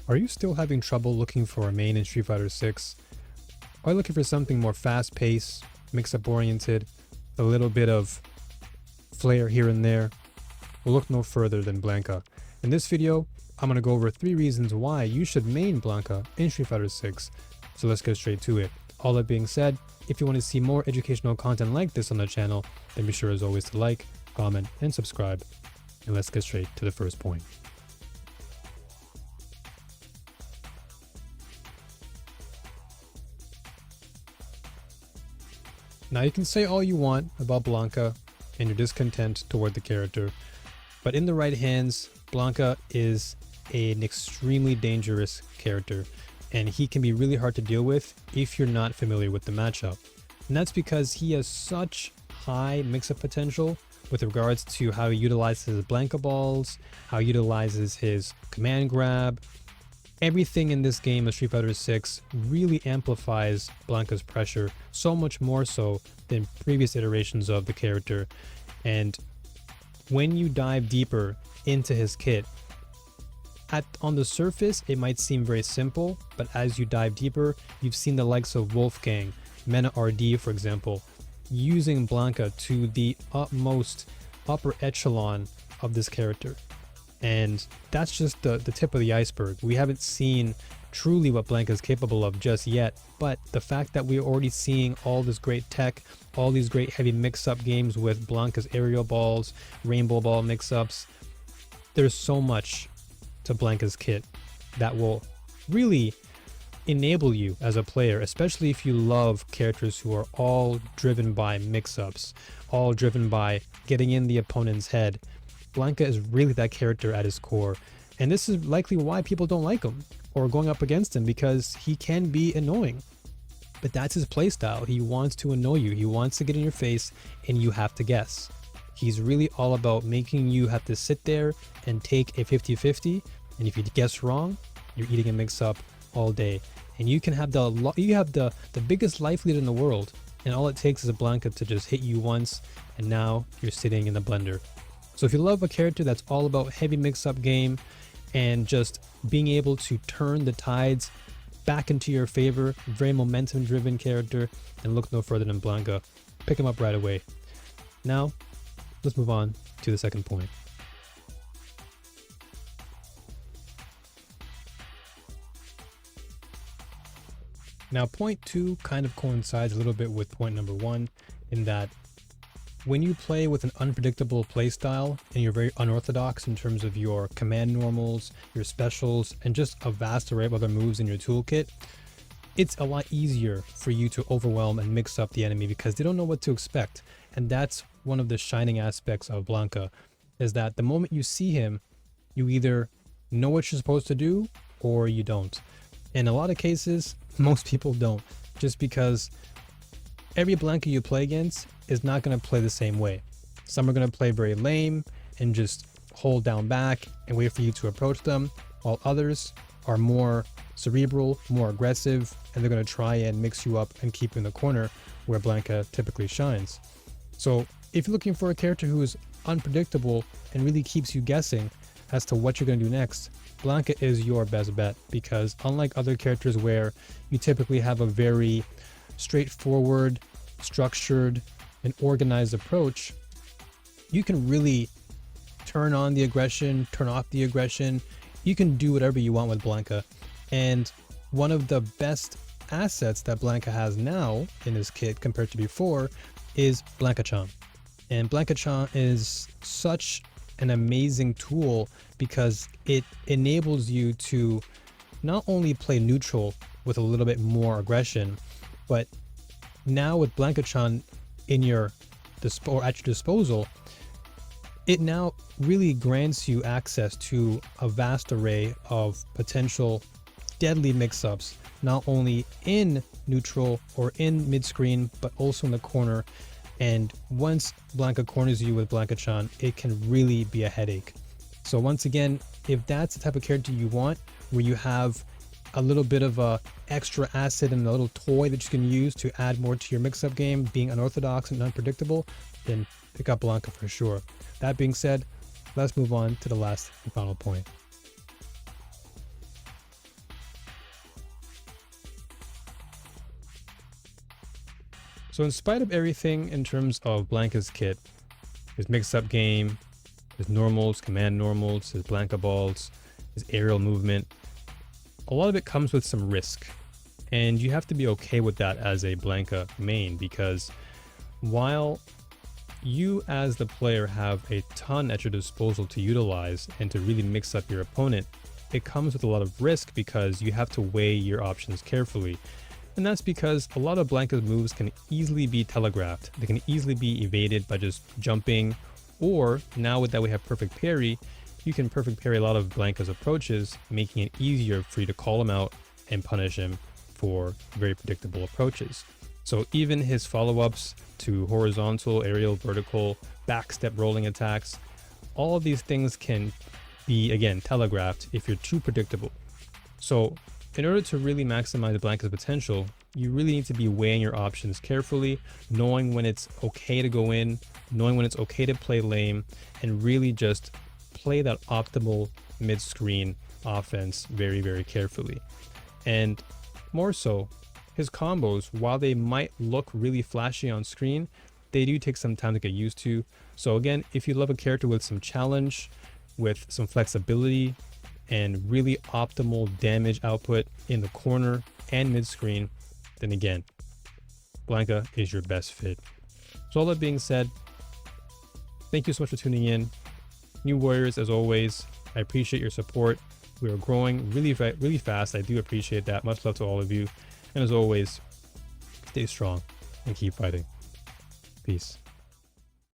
Are you still having trouble looking for a main in Street Fighter 6? Are you looking for something more fast-paced, mix-up oriented, a little bit of flair here and there? Well, look no further than Blanka. In this video, I'm going to go over 3 reasons why you should main Blanka in Street Fighter 6. So let's get straight to it. All that being said, if you want to see more educational content like this on the channel, then be sure as always to like, comment, and subscribe. And let's get straight to the first point. Now you can say all you want about Blanka and your discontent toward the character, but in the right hands, Blanka is an extremely dangerous character, and he can be really hard to deal with if you're not familiar with the matchup. And that's because he has such high mix-up potential with regards to how he utilizes his Blanka balls, how he utilizes his command grab. Everything in this game of Street Fighter 6 really amplifies Blanka's pressure, so much more so than previous iterations of the character. And when you dive deeper into his kit, on the surface it might seem very simple, but as you dive deeper, you've seen the likes of Wolfgang, Mena RD for example, using Blanka to the utmost upper echelon of this character. And that's just the tip of the iceberg. We haven't seen truly what Blanka is capable of just yet, but the fact that we're already seeing all this great tech, all these great heavy mix-up games with Blanka's aerial balls, rainbow ball mix-ups, there's so much to Blanka's kit that will really enable you as a player, especially if you love characters who are all driven by mix-ups, all driven by getting in the opponent's head. Blanka is really that character at his core, and this is likely why people don't like him or going up against him, because he can be annoying. But that's his playstyle. He wants to annoy you, he wants to get in your face, and you have to guess. He's really all about making you have to sit there and take a 50-50, and if you guess wrong, you're eating a mix-up all day. And you can have the biggest life lead in the world, and all it takes is a Blanka to just hit you once, and now you're sitting in the blender. So if you love a character that's all about heavy mix-up game and just being able to turn the tides back into your favor, very momentum-driven character, then look no further than Blanka. Pick him up right away. Now, let's move on to the second point. Now, point 2 kind of coincides a little bit with point number 1 in that when you play with an unpredictable playstyle and you're very unorthodox in terms of your command normals, your specials, and just a vast array of other moves in your toolkit, it's a lot easier for you to overwhelm and mix up the enemy because they don't know what to expect. And that's one of the shining aspects of Blanka, is that the moment you see him, you either know what you're supposed to do or you don't. In a lot of cases, most people don't, just because every Blanka you play against is not going to play the same way. Some are going to play very lame and just hold down back and wait for you to approach them, while others are more cerebral, more aggressive, and they're going to try and mix you up and keep you in the corner where Blanka typically shines. So if you're looking for a character who is unpredictable and really keeps you guessing as to what you're going to do next, Blanka is your best bet, because unlike other characters where you typically have a very straightforward, structured, and organized approach, you can really turn on the aggression, turn off the aggression. You can do whatever you want with Blanka. And one of the best assets that Blanka has now in his kit compared to before is Blanka-chan. And Blanka-chan is such an amazing tool because it enables you to not only play neutral with a little bit more aggression, but now with Blanka-chan at your disposal, it now really grants you access to a vast array of potential deadly mix-ups, not only in neutral or in mid-screen, but also in the corner. And once Blanka corners you with Blanka-chan, it can really be a headache. So once again, if that's the type of character you want, where you have a little bit of a extra asset and a little toy that you can use to add more to your mix-up game, being unorthodox and unpredictable, then pick up Blanka for sure. That being said, let's move on to the last and final point. So in spite of everything in terms of Blanka's kit, his mix-up game, his normals, command normals, his Blanka balls, his aerial movement, a lot of it comes with some risk. And you have to be okay with that as a Blanka main, because while you as the player have a ton at your disposal to utilize and to really mix up your opponent, it comes with a lot of risk because you have to weigh your options carefully. And that's because a lot of Blanka's moves can easily be telegraphed. They can easily be evaded by just jumping, or now with that we have perfect parry, you can perfect parry a lot of Blanka's approaches, making it easier for you to call him out and punish him for very predictable approaches. So even his follow-ups to horizontal, aerial, vertical, backstep rolling attacks, all of these things can be, again, telegraphed if you're too predictable. So in order to really maximize Blanka's potential, you really need to be weighing your options carefully, knowing when it's okay to go in, knowing when it's okay to play lame, and really just play that optimal mid-screen offense very, very carefully. And more so, his combos, while they might look really flashy on screen, they do take some time to get used to. So again, if you love a character with some challenge, with some flexibility, and really optimal damage output in the corner and mid-screen, then again, Blanka is your best fit. So all that being said, thank you so much for tuning in. New Warriors, as always, I appreciate your support. We are growing really fast. I do appreciate that. Much love to all of you. And as always, stay strong and keep fighting. Peace.